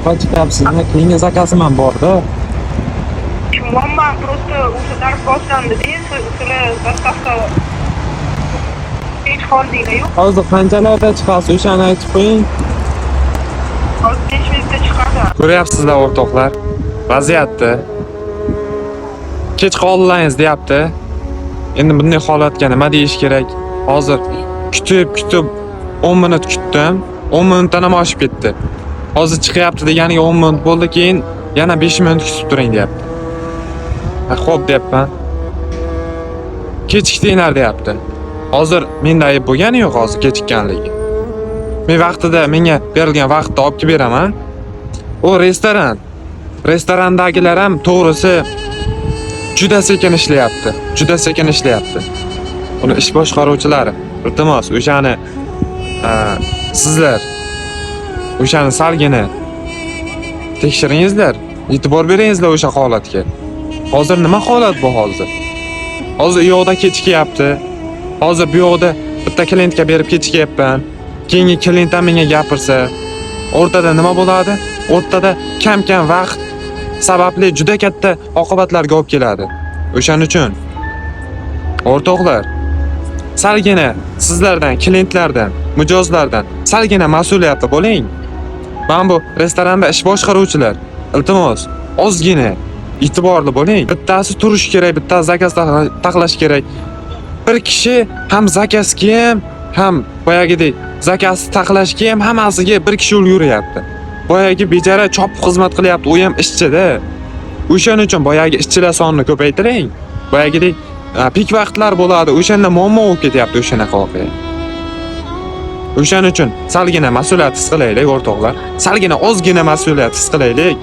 yo'qqa chiqyapsizmi? Keyingi zakazim ham bor-da. Muammo просто o'sha dars boshlandi-da, sizlar dastavka hech qoldinglar yo'q. Hozir qanchalarda chiqasiz? O'shani aytib qo'ying. Hozir 5 minutda chiqadi. Ko'ryapsizlar o'rtoqlar, vaziyatni. Kech qoldingiz deyapti. Endi bunday holatga nima deyish kerak? Hozir kutib 10 minut kutdim. 10 minutdan ham oshib ketdi. Hozir chiqyapti deganiga 10 minut bo'ldi, keyin yana 5 minut kutib turing deyapti. Xo'p deyapman. Kechikdinglar deyapti. Hozir menda ayb bo'lgani yo'q hozir kechikkanligi. Men vaqtida menga berilgan vaqtni olib kelib beraman. O restoran. Restorandagilar ham to'g'risi juda sekin ishlayapti. Juda sekin ishlayapti. Uni ish boshqaruvchilari, iltimos o'shani sizlar o'shani salgina tekshiringizlar, e'tibor beringizlar o'sha holatga. Hozir nima holat bu hozir? Hozir u yoqda kechikyapti. Hozir bu yoqda bitta klientga berib kechikyapman. Keyingi klient ham menga gapirsa, o'rtada nima bo'ladi? O'rtada kam-kam vaqt sababli juda katta oqibatlarga olib keladi. O'shaning uchun o'rtoqlar, salgina sizlardan, klientlardan, mijozlardan salgina mas'uliyatli bo'ling. Men bu restoranda ish boshqaruvchilar, iltimos, ozgina e'tiborli bo'ling. Bittasi turish kerak, bittasi zakaz taxlash kerak. Bir kishi ham zakazga ham boyagidek zakaz taxlashga ham hammasiga bir kishi ulguryapti. Boyagi bechara chopib xizmat qilyapti, u ham ishchi-da. O'shaning uchun boyagi ishchilar sonini ko'paytiring. Boyagidek pik vaqtlar bo'ladi, o'shanda muammo bo'lib ketyapti o'shanaqa voqea. O'shaning uchun salgina mas'uliyat his qilaylik o'rtoqlar. Salgina ozgina mas'uliyat his qilaylik.